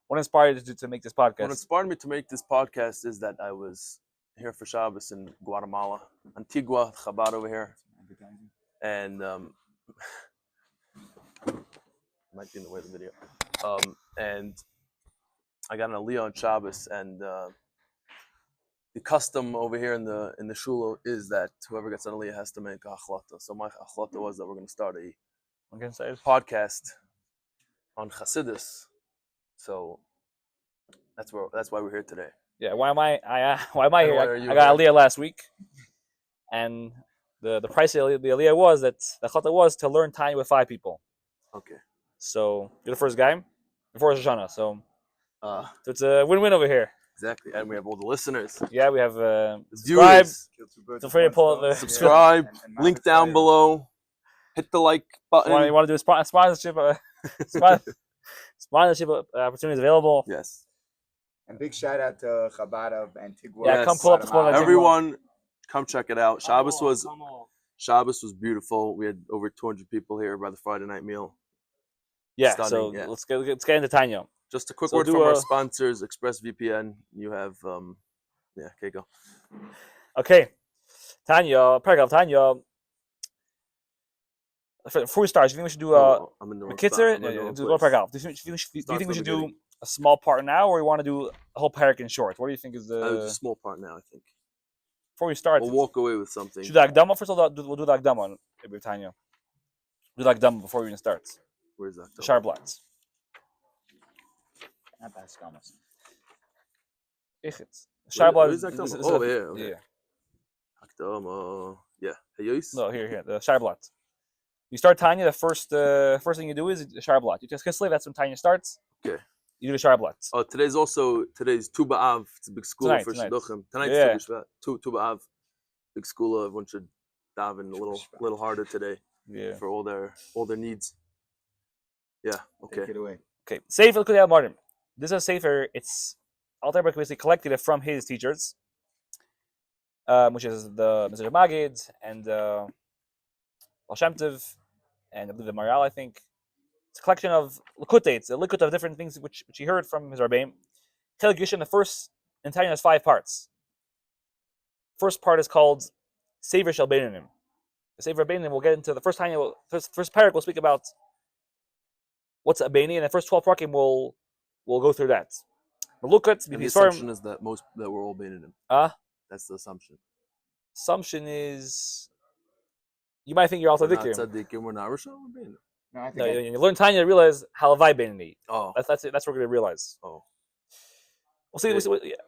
What inspired you to make this podcast? What inspired me to make this podcast is that I was here for Shabbos in Guatemala, Antigua, Chabad over here, and might be in the way of the video. And I got an aliyah on Shabbos, and the custom over here in the shul is that whoever gets an aliyah has to make a achlata. So my achlata was that we're going to start a podcast on Chassidus. So that's why we're here today. Yeah, why am I here? I got aliyah last week, and the price of the aliyah was that the achlata was to learn Tanya with 5 people. Okay. So you're the first guy before Rosh Hashanah. So it's a win-win over here. Exactly, and we have all the listeners. Yeah, we have subscribe. Feel free to pull up the subscribe. Link down below. Hit the like button. You want to do a sponsorship? Sponsorship opportunities available. Yes. And big shout out to Chabad of Antigua. Yeah, come pull up the spot. Everyone, come check it out. Shabbos was beautiful. We had over 200 people here by the Friday night meal. Yeah, stunning, so yeah. Let's get into Tanya. Just a quick word from our sponsors, ExpressVPN. You have, okay, go. Okay, Tanya, Tanya. Before we start, do you think we should do a Kitzer? Do you think we should do a small part now, or you want to do a whole parak in short? What do you think is the? A small part now, I think. Before we start, we'll walk away with something. Should we do Akdama first? We'll do the Akdama, maybe Tanya. Do the Akdama before we even start. Where's that? The Sharblatz. Not bad scammers. Sharblatz. Oh, yeah. Okay. Akdama. Yeah. No, here. The Sharblatz. You start Tanya. The first thing you do is the Sharblatz. You just Kislev. That's when Tanya starts. Okay. You do the Sharblatz. Oh, today's Tu B'Av. It's a big school for Shidduchim. Tonight's Tu B'Av. Big school. Everyone should daven a little harder today. Yeah. For all their needs. Yeah. Okay. Take it away. Okay. Sefer L'Kutei Amarim. This is a sefer. It's Alter Rebbe basically collected it from his teachers, which is the Mr. Magid and Baal Shem Tov, and I believe the Maral. I think it's a collection of L'Kutei. It's a L'Kut of different things which he heard from his Rabbeim. Chelik Yishin, the first in Tanya has 5 parts. First part is called Sefer Shel Beinanim. The Sefer Beinanim. We'll get into the first Tanya. First parak we'll speak about what's a Beini, and the first 12 parakim we'll go through that. But look at the assumption is that we're all Beinanim. That's the assumption. Assumption is you might think you're also Dikkim. We're not Tzaddikim, we're not Rishon, we're Beinanim. No, I think you learn Tanya, you realize Halavai Beinani. Oh. That's it. That's what we're going to realize. Oh. We'll see.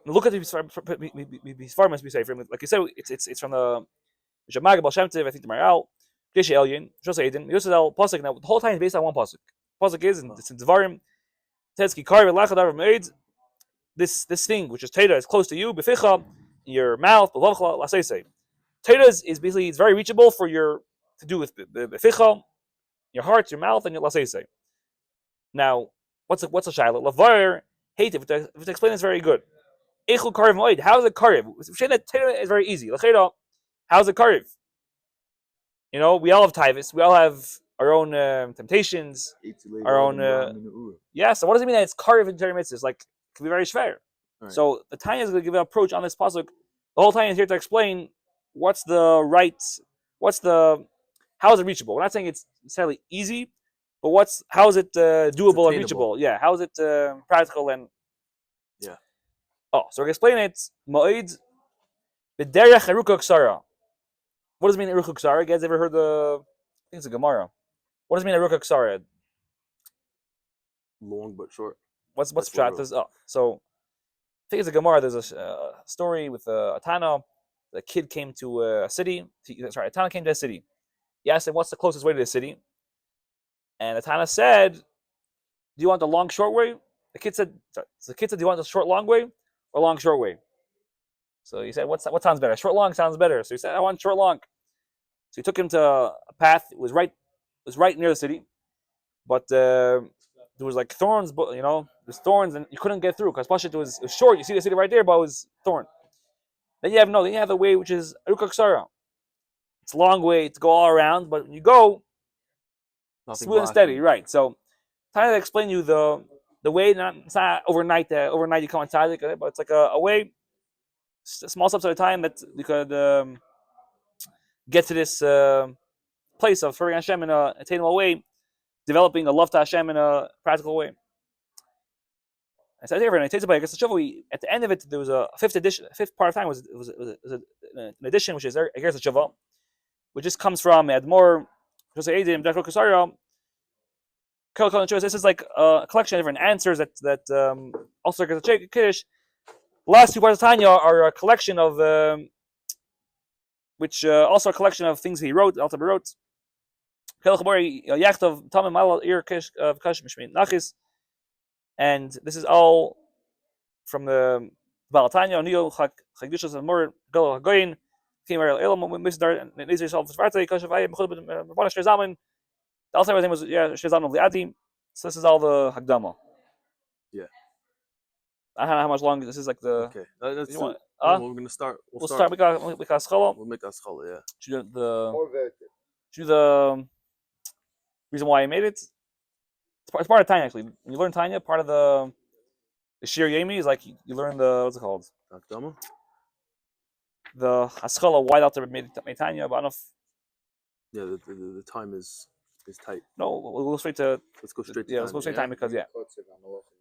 Look at the Sfarm must be safe. Like you said, it's from the Jamag Baal Shem Tov, I think the Maral, Klishi Elyon, Shosei Eden, Yosel Pasuk. Now the whole time is based on one pasuk. Pasuk is it's in Devarim. Tezki Karvi Lachadav Meid. This thing which is Teda is close to you. Beficha, your mouth. B'lavcha Laseisei. Teda is basically it's very reachable for your to do with Beficha, your heart, your mouth, and your Laseisei. Now, what's a shaila? Lavar hate if to explain this very good. Echul Karv Moed. How is it Karv? Say that Teda is very easy. Lacheda. How's it Karv? You know, we all have Taivas. We all have our own temptations, our own. So what does it mean that it's Karv in Torah mitzvahs? Like, it can be very schwer. Right. So the Tanya is going to give an approach on this pasuk. The whole Tanya is here to explain how is it reachable? We're not saying it's necessarily easy, but how is it doable and reachable? Yeah, how is it practical and yeah. Oh, so we're going to explain it. Moed b'derech eruka ksara. What does it mean eruka ksara? You guys ever heard I think it's a Gemara. What does it mean eruka ksara? Long but short. What's pshat? So I think it's a Gemara. There's a story with a Tana. The kid came to a city. A Tana came to a city. He asked him, "What's the closest way to the city?" And the Tana said, "Do you want the long short way?" The kid said, "Do you want the short long way or long short way?" So he said, "What sounds better? Short long sounds better." So he said, "I want short long." So he took him to a path. It was right near the city, but there was like thorns. But there's thorns, and you couldn't get through because Pashut was short. You see the city right there, but it was thorn. Then you have the way which is Ruka Ksara. It's a long way to go all around, but when you go smooth and steady, right? So, trying to explain you the the way. It's not overnight. Overnight you come on tzaddik, but it's like a way, small steps at a time that you could get to this place of serving Hashem in a attainable way, developing a love to Hashem in a practical way. I said here, and I take it by at the end of it, there was a fifth part of time was an addition, which is here's the Shavah, which just comes from Admor, Jose Edim, Dr. Kasaria. This is like a collection of different answers that also gets a Kiddush. The last two parts of Tanya are a collection of which also a collection of things he wrote, Altabi wrote. And this is all from the Baal Tanya. Neo Chagdishas and Mur Galo Hagoyin. Came out Elam Misdar and Israel Self Svarta. Kashavai Mechud Rabbanan Shrezamin. The Alzheimer's name was Shrezamin of Liadi. So this is all the Hagdama. Yeah. I don't know how much longer this is. Like the. Okay. That's You want, we're gonna start. We'll start with Scholar. We'll make us scholar. Yeah. Should the More better. should the reason why I made it. It's part of Tanya actually. When you learn Tanya, part of the Shir Yemi is like you learn the what's it called? Akdama? The Haskalah why out there made Tanya, but I don't know if Yeah, the time is tight. no, we'll go straight to Let's go straight to let's go straight to Tanya because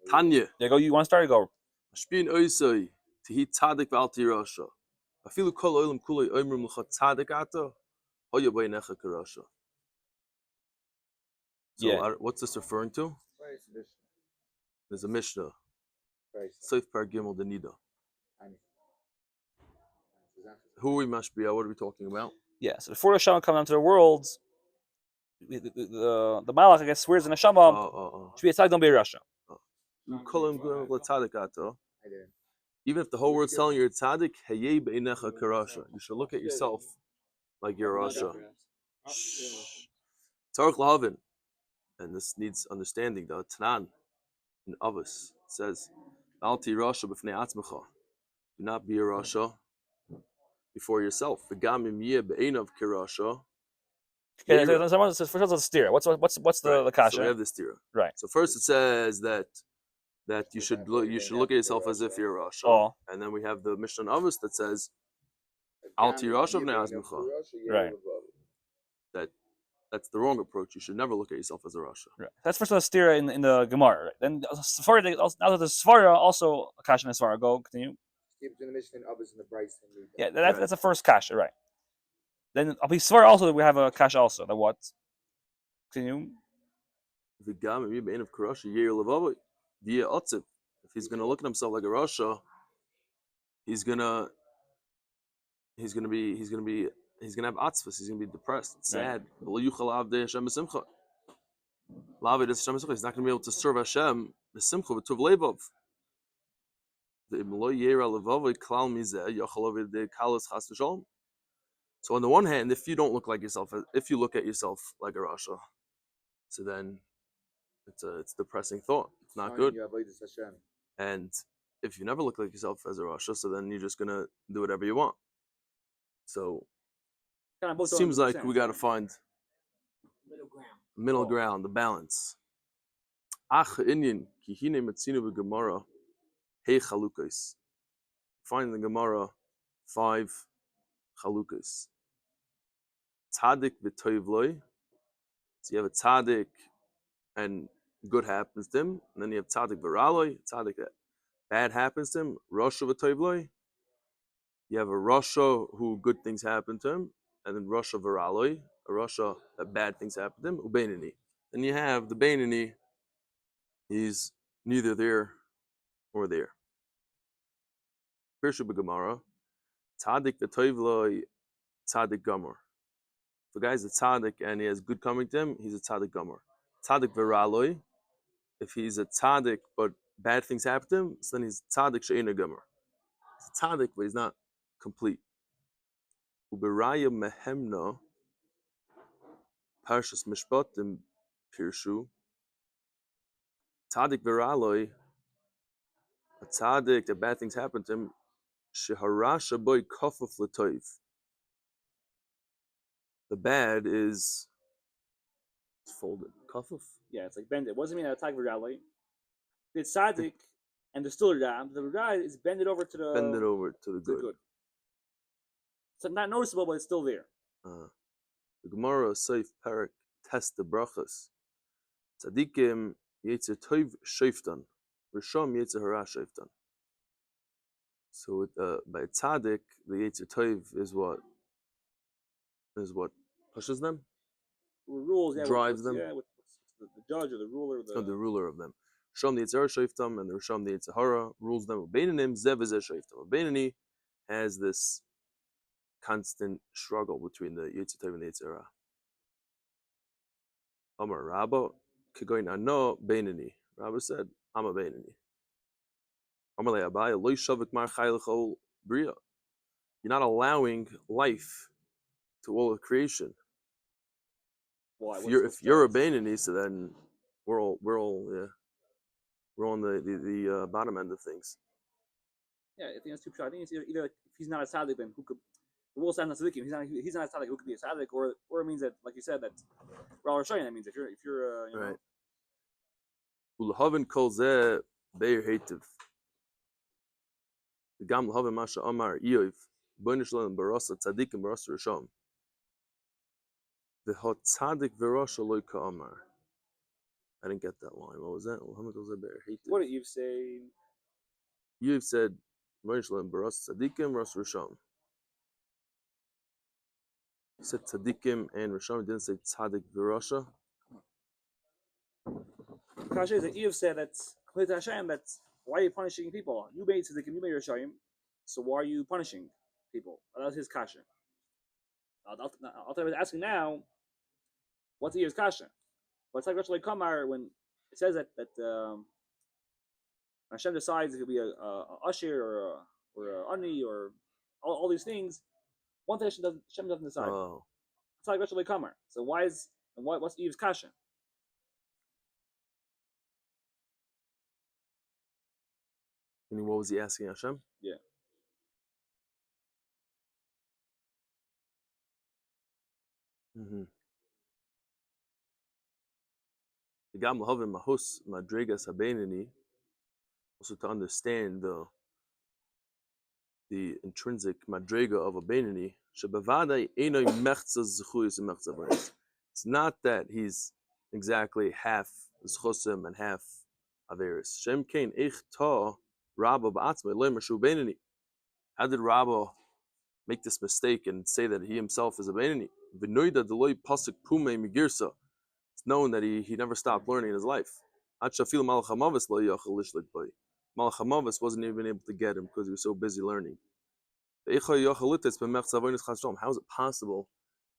Tanya. Yeah, go. You want to start? Go. Ashpin oisai tihi tzadik v'alti rasha. Afilu kol olam kulei oimrim l'cha tzadik ata hoya b'yinecha karasha. So Yeah. what's this referring to? There's a Mishnah. Seif Par Gimel Denida. Who we mashbiya? What are we talking about? Yeah. So before the Shama comes onto the world, the Malach I guess swears in the Shama should be a tzaddik, don't be a Russia. Even if the whole world's telling you you're tzaddik, hayei beinecha karasha. You should look at yourself like you're a Rasha. Tzarich lahavin, and this needs understanding. The Tanan in Avos says, "Alti Rasha b'fnei atzmecha." Do not be a Rasha before yourself. V'gam im yeh be'einav kirasha. Okay, someone says first of all, the steer. What's the kasha? So we have the stira. Right. So first it says that you should look at yourself as if you're Rasha. Oh. And then we have the Mishnah Avos that says Alti Rasha b'nei atzmecha. Right. That's the wrong approach. You should never look at yourself as a Rasha. Right. That's first of all, steer in the Gemara. Right? Then Safari, now that the Svara also a kasha in the Svara. Go continue. Yeah, that's the first kasha, right? Then I'll be Svara also. We have a kasha also. The what? Continue. The gam im yeh be'einav kirasha yeir levavoi v'yeh otziv. If he's going to look at himself like a Rasha, he's gonna have atzvus. He's gonna be depressed, sad. He's not gonna be able to serve Hashem b'simcha v'tuv levav. So on the one hand, if you don't look like yourself, if you look at yourself like a Rasha, so then it's a depressing thought. It's not good. And if you never look like yourself as a Rasha, so then you're just gonna do whatever you want. So it seems like we got to find middle ground, the balance. Find in the Gemara 5 chalukas. Tzaddik v'toivloi. So you have a tzaddik and good happens to him, and then you have tzaddik v'raloi, tzaddik that bad happens to him, Rasha v'toivloi. You have a Rasha who good things happen to him, and then Rasha v'raloi, a Rasha that bad things happen to him, ubeinani. Then you have the Beinani, he's neither there or there. Pirshu b'Gemara, tzaddik v'toivloi, tzaddik gomer. If a guy's a tzaddik and he has good coming to him, he's a tzaddik gomer. Tzaddik v'raloi, if he's a tzaddik but bad things happen to him, so then he's tzaddik she'ena gomer. He's a tzaddik but he's not complete. Uberaya mehemna, parshas mishpatim pirshu, tzaddik v'raloi, a tzaddik that bad things happen to him, sheharasha boy kafuf l'toiv. The bad is folded. Kafuf? Yeah, it's like bend. It wasn't mean attack Virgali. It's tzaddik, and there's still a ra. The ra is bended over to the Bend it over to the to the good. good. So not noticeable, but it's still there. The Gemara Seif Parak test the brachas. Tzadikim yetzer tov sheiftan, Risham yetzer hara sheiftan. So by tzaddik, the yetzer tov is what pushes them, Rules, yeah, drives them. Yeah, with the judge or the ruler. The ruler of them. Risham the yetzer hara sheiftam, and the Risham the yetzer hara rules them. Beinanim zev zeh sheiftam. Beinani has this constant struggle between the yetzer tov and the yetzer hara. Amar Rabba, Kegoin Ano Beinani. Rabba said, I'm a Beinani. Amar Le Abai, Lo Shavik Mar Chayil Bria. You're not allowing life to all of creation. Why? If you're a Beinani, so then we're all on the bottom end of things. Yeah, I think that's too short. I think it's either like, if he's not a tzaddik, then who could? The rule stands on tzaddikim. He's not a tzaddik. Who could be a tzaddik? Or it means that, like you said, that Rav Shayim. That means if you're Right. Ulahavin kol zeh beir heitiv. The gam lahavin masha amar iyov. Bonish lan barasa tzadikim barasa risham. The hot tzadik virasha loy ka'amar. I didn't get that line. What was that? Ulahavin kol zeh beir heitiv. What did you say? You've said bonish lan barasa tzadikim barasa risham. You said tzadikim and risham. You didn't say tzadik virasha. Kasha is that Eve said that's Hashem. That's why are you punishing people? You made tzaddikim, you made Rishayim, so why are you punishing people? That's his kasha. I'll tell you asking now. What's Eve's kasha? But it's like Rosh Kamar when it says that Hashem decides it could be a usher or a ani or all these things. One thing Hashem doesn't decide. Oh. It's like Rosh Kamar. So what's Eve's kasha? Meaning, what was he asking Hashem? Yeah. Mm-hmm. The Gam Lahavim Mahus Madregas Habeinani, also to understand the intrinsic madrega of a Beinani, Shabavadai Enoi Mechzas Zechuyas and Mechzavaris. It's not that he's exactly half Zchusim and half Averis. Shem Kain Ich Ta Rabba Ba'atzma Lemer Shu Beinani. How did Rabba make this mistake and say that he himself is a Beinani? V'noida Deloy Pasuk Pume Migirsa. It's known that he never stopped learning in his life. Malach HaMavis wasn't even able to get him because he was so busy learning. How is it possible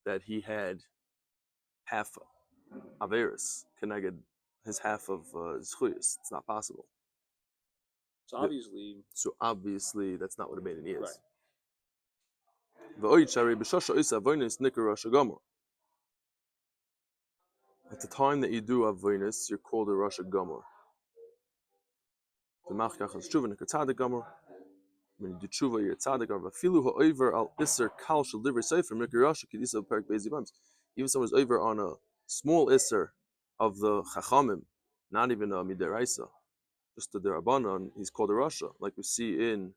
that he had half Averis connected his half of Zchuyas? It's not possible. So obviously that's not what a Beinani is. Right. At the time that you do avonis, you're called a Rosh Gomer. The Machkach is Tshuva Nekatzadik Gomer. When you do Tshuva, you're Tzadik Gomer. Filu ha'over al Isser Kal Shal Divrei Sefer Mikra Rosh Kedisa Perik Beis Yibams. Even someone's over on a small Isser of the Chachamim, not even a Midiraisa, just the Derabanan, he's called a Rasha, like we see in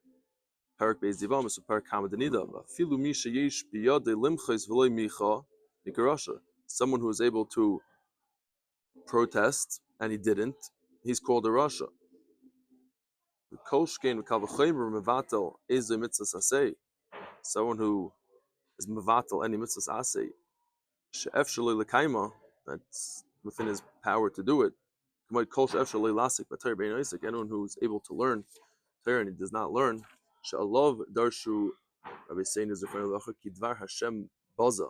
Perik Beis Yibams or Perik Hamadanida. Filu Misha Yesh Biyade Limchais V'loi Micha Mikra Rasha. Someone who is able to protest and he didn't, he's called a Rasha. Someone who is mevatel any mitzvahs asay, that's within his power to do it. Anyone who's able to learn Torah and he does not learn, darshu Hashem baza.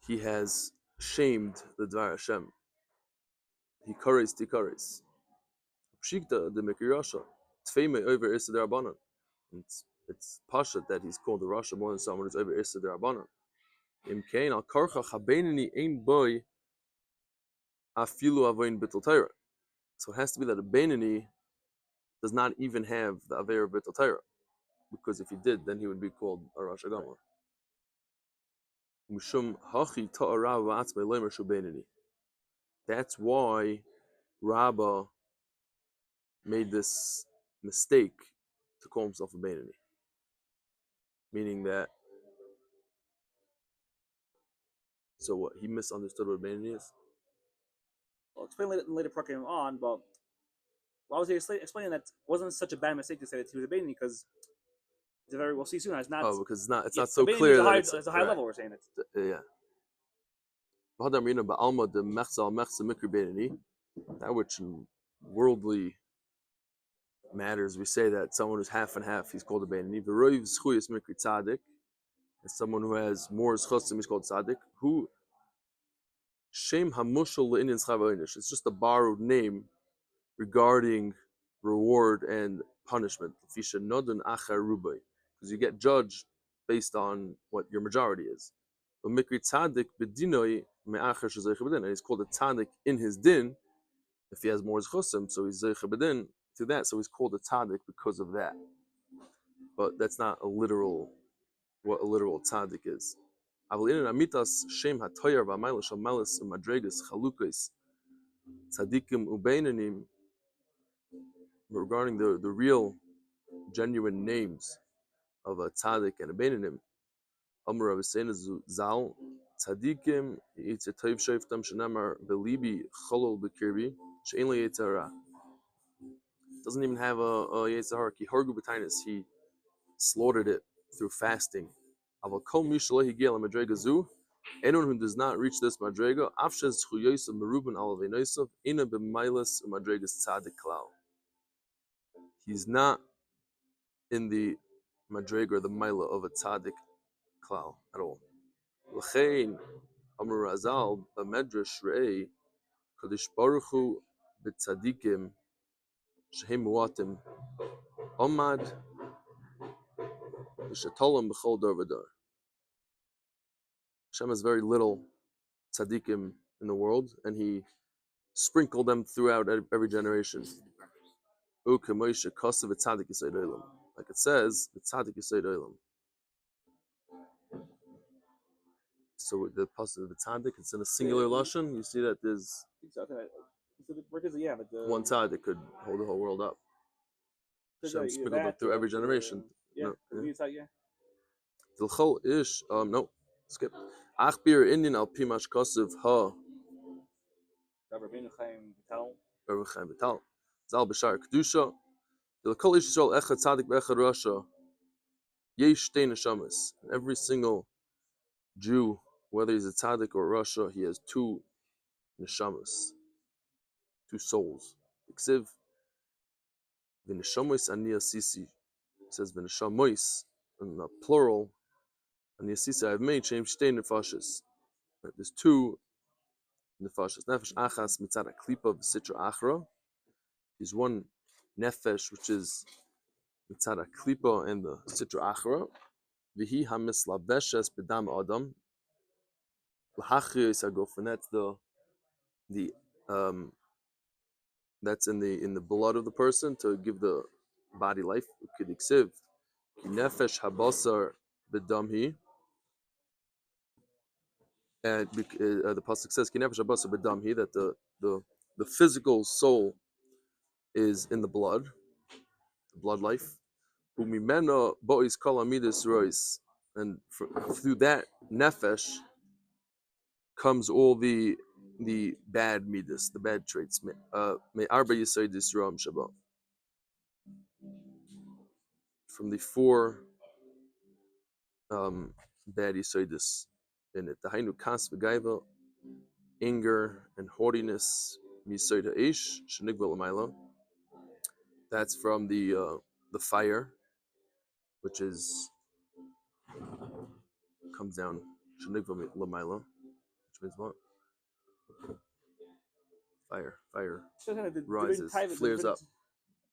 He has shamed the Dvar Hashem. He kares tikares. Pshikta the Mekirasha. Tfeime over Issa Darabanan. It's Pasha that he's called the Rasha more than someone who's over Issa Darabanan. Imkain al Karcha Chabenini Ein Boy Afilu Avoin Bittul Torah. So it has to be that a Benini does not even have the Aver of Bittul Torah. Because if he did, then he would be called a Rasha Gomer. Mushum Hachi Ta'ara V'atzmei Lemer Shu Benini. That's why Rabbah made this mistake to call himself a Beinoni, meaning that, so what, he misunderstood what a Beinoni is? Well, explain later program on, but why was he explaining that it wasn't such a bad mistake to say that he was a Beinoni, because it's a very, we'll see soon, it's not. Oh, because it's not A so Beinoni clear is a that high, it's a high right. level, we're saying it. Yeah. That which in worldly matters, we say that someone who's half and half, he's called a Beinoni. And someone who has more zchusim, he's called tzaddik. Who shem hamushal le'inyan schar v'onish. It's just a borrowed name regarding reward and punishment. Because you get judged based on what your majority is. And he's called a tzaddik in his din. If he has more zchusim, so he's zeicha b'din to that. So he's called a tzaddik because of that. But that's not a literal, what a literal tzaddik is. Shem hatoyar v'amayla shel malis u'madregas chalukos tzaddikim u'beinanim, regarding the real, genuine names of a tzaddik and a beinanim. Amar Rav Hussein Zal tzaddikim yitzetoiv shoftam shenamar belibi cholol bekirbi she'en li yitzhara. Doesn't even have a yitzhara. Ki hargu b'tainis. He slaughtered it through fasting. Aval kol mishaleh higia la madrega zu. Anyone who does not reach this madrega, afshes chuyosav meruben al v'nosav ina b'mailas madregas tzaddik klal. He's not in the madrega, the maila of a tzaddik klal at all. L'chein Amar Razal b'medrash re'ei kadosh baruch hu b'tzaddikim shehem muatim omad v'shetolam b'chol dor v'dor. Hashem has very little tzaddikim in the world, and He sprinkled them throughout every generation. Like it says, "Tzaddik yisod olam." So the pasuk of the tzaddik, it's in a singular lashon. You see that there's one tzaddik could hold the whole world up. Hashem sprinkled them through every generation. Yeah, Tilchol ish. No, skip. Achbir Indian al pimash kosev ha. Rabbi Chaim Vital. Zal b'shar kedusha. Tilchol ish Yisrael echad tzaddik v'echad rasha. Yesh shtei neshamas. Every single Jew, whether he's a tzaddik or a rasha, he has two neshamas, two souls. Iksiv v'neshamois aniya sisi. It says v'neshamois in the plural. Aniya sisi I have made shem shtei nefashis. There's two nefashis. Nefesh achas mitzad klipa v'sitra achra. There's one nefesh which is mitzad klipa and the sitra achra. V'hi hamislabeshes b'dam adam. L'hachriyos haguf, and that's the that's in the blood of the person to give the body life. Kidiksiv nefesh habasar b'damhi, and the pasuk says ki nefesh habasar b'damhi, that the physical soul is in the blood life. Umimena bo'is kol amidas rois, and through that nefesh comes all the bad midas, the bad traits. May arba yisaydis ram shabbat, from the four bad yisaydis in it. The hainu kas v'gaiva, anger and haughtiness, misayd haish shenigva l'mayla. That's from the fire, which is comes down shenigva l'mayla, which means what? Fire rises, flares up.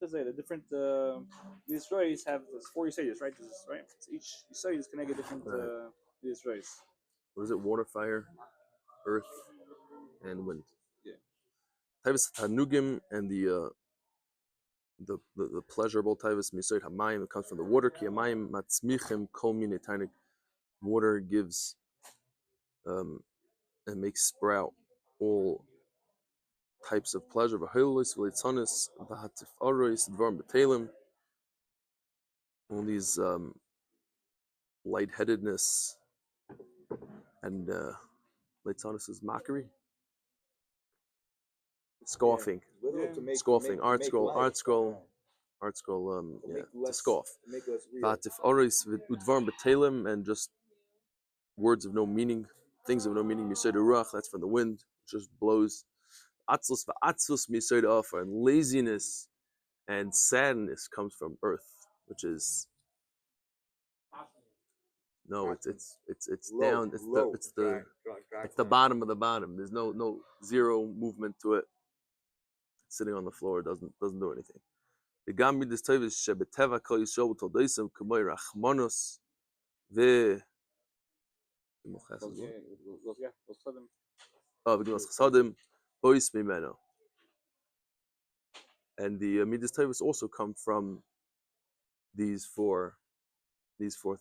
The different these stories have four stages, right? Right. So each story is connected different these stories. What is it? Water, fire, earth, and wind. Yeah. Taivas tanugim, and the pleasurable taivas misoid hamayim, it comes from the water. Ki hamayim matzmichem kol mine tainik. Water gives and makes sprout all types of pleasure. V'holos v'leitzonis v'hatif arois dvarim b'telim. All these lightheadedness and leitzonis is mockery, scoffing, scoffing, art scroll, to scoff. Vatif arois udvarim b'telim, and just words of no meaning, things of no meaning. Misayda ruach, that's from the wind, it just blows. Atzlus va'atzlus misayda afa, and laziness and sadness comes from earth, which is no, it's down, it's the bottom of the bottom. There's no zero movement to it. It's sitting on the floor, doesn't do anything. The gambi this type is shebeteva kol yisrael toldoisem k'moy rachmanos ve v'gnos chasadim bois mimeno. And the midas types also come from these four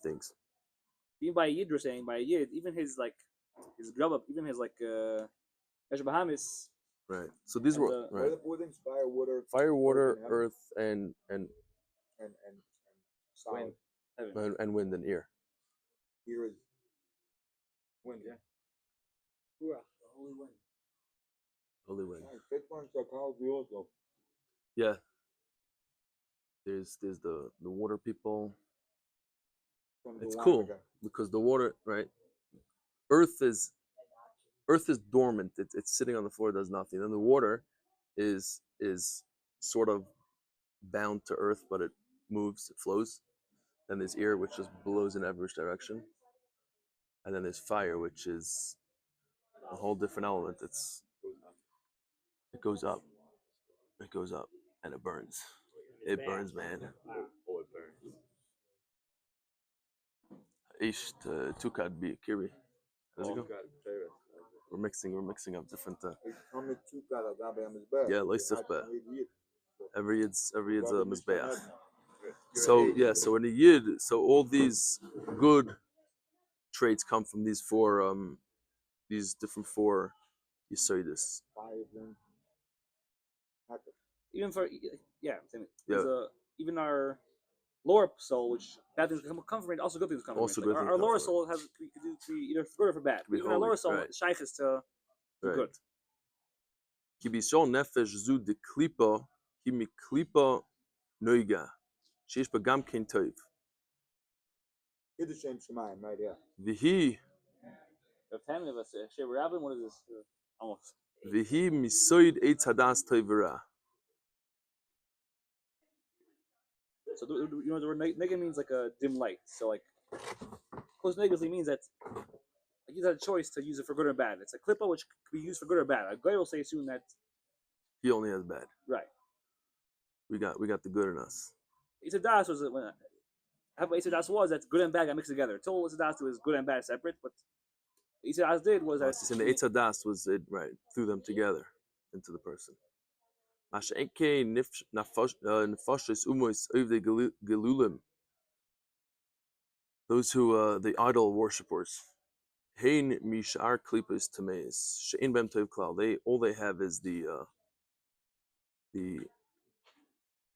things. Even by a yid, we're saying by a yid, even his grub up, even his Bahamis. Right. So these were What are the four things? fire, water, earth, and solid. and wind and air. Here is wind. Yeah. Holy wind. Holy wind. Fifth one psychology also. Yeah. There's the water people. It's cool because the water, right? Earth is dormant. It's sitting on the floor, does nothing. And the water is sort of bound to earth, but it moves, it flows. Then there's air, which just blows in every direction. And then there's fire, which is a whole different element. It goes up, and it burns. It burns, man. Oh, it burns. Ish to tukad bi kiri. How's it go? We're mixing up different. Yeah, leisifbe. Every yid's a mizbeach. So yeah, so in a yid, so all these good traits come from these different four yisoidis. Even for even our lower soul, which bad things come from it, also good things come from it. Our lower soul could be either for good or for bad. Even our lower soul, shaykh is to good. Ki bishol nefesh zu de klipa, ki mi klipa noiga, sheish bagam kein toiv. Here's the same Shemaim right here. Vihi. What is this? Almost. Vihi misoid eitz hadas toivera. So the word nega means like a dim light. So like close negatively means that you had a choice to use it for good or bad. It's a klippa which could be used for good or bad. A guy will say soon that he only has bad. Right. We got the good in us. Isadas was how Isadas was that good and bad got mixed together. Told Isadas was good and bad separate, but what Isadas did was that in the Isadas was it right threw them together into the person. Those who the idol worshippers. Hein mishar klipas tameis. Shein bem tov klal. All they have is the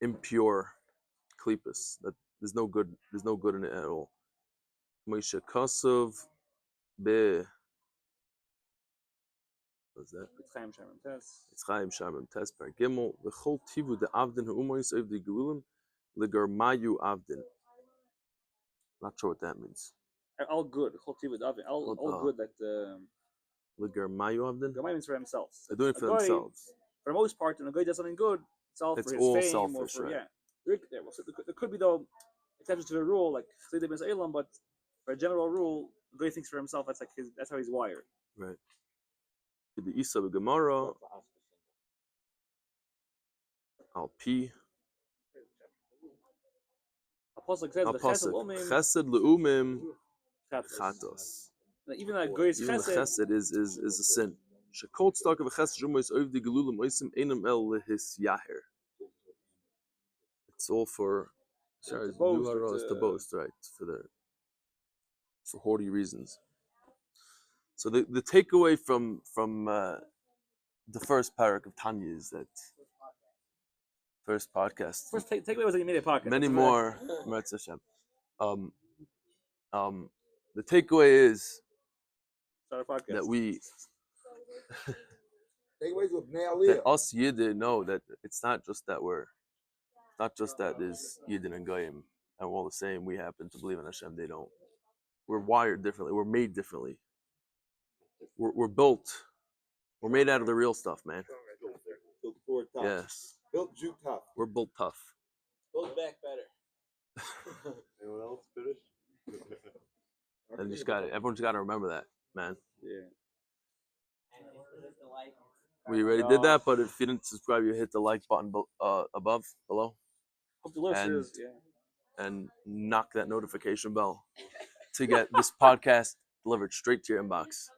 impure klipas. That there's no good in it at all. Moshe Kosov be. What's that? It's Chaim Shamim Tes Per Gimel. V'chol tivu de avdin ha'umois of the gelulim legar mayu avdin. Not sure what that means. All good. All good that. Legar mayu avdin. Gamai means for themselves. They're doing it for themselves. For the most part, when a guy does something good, it's all for his all fame selfish, or for right? So there could be though exceptions to the rule, like Chassidus ben Elam, but for a general rule, the guy thinks for himself. That's how he's wired. Right. The Isa Gemara. Al P. Apostle says Chesed leumim chatos. Even a guy's chesed is a sin. Shekol tzedakah v'chesed shumos oiv di gelulim oisim einam el lehis yaher. It's all for to boast, right? For haughty reasons. So the takeaway from the first parak of Tanya is that first podcast. First takeaway was that you made a podcast. Many That's more. Meretz Hashem. The takeaway is Start a podcast. that we, Takeaways with that aliah. us Yidden know that it's not just that there's Yidden and Goyim and we're all the same. We happen to believe in Hashem. They don't. We're wired differently. We're made differently. We're built. We're made out of the real stuff, man. Built forward tough. Yes. Built juke tough. We're built tough. Build back better. Anyone else finish? And everyone's got to remember that, man. Yeah. We already did that, but if you didn't subscribe, you hit the like button below. Hope the listeners, And knock that notification bell to get this podcast delivered straight to your inbox.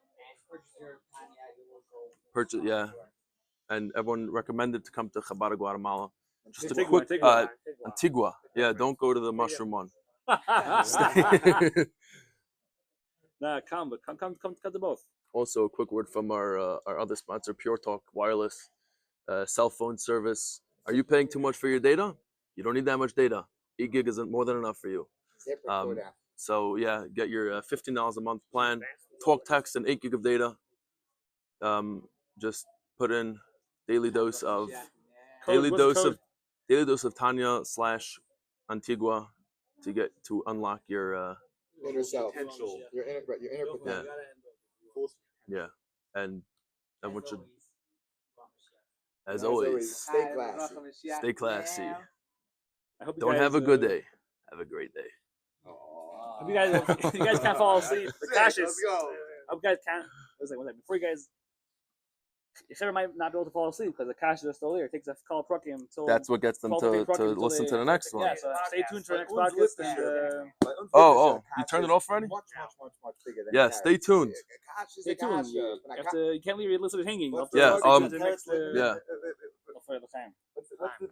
Purchase, yeah. And everyone recommended to come to Antigua Guatimala. Just a quick Antigua. Yeah, don't go to the mushroom one. Nah, come to both. Also, a quick word from our other sponsor, Pure Talk Wireless, cell phone service. Are you paying too much for your data? You don't need that much data. 8 gig isn't more than enough for you. So yeah, get your $15 a month plan. Talk, text, and 8 gig of data. Just put in daily dose of Tanya / Antigua to unlock your inner self. Your inner potential. Yeah, and everyone should, as always, stay classy. Stay classy. I hope you Don't guys, have a good day. Have a great day. Hope you guys can't fall asleep. The caches. Let's go. I hope you guys can't. One second. Before you guys, you might not be able to fall asleep because the caches are still here. It takes a call prokim until. That's what gets them to listen to the next one. Yeah, so stay tuned for the next podcast. Oh, you turned it off already? Much bigger than Yeah, that. stay tuned. Stay tuned. You can't leave your listeners hanging. Yeah, Next, yeah. for the time. What's the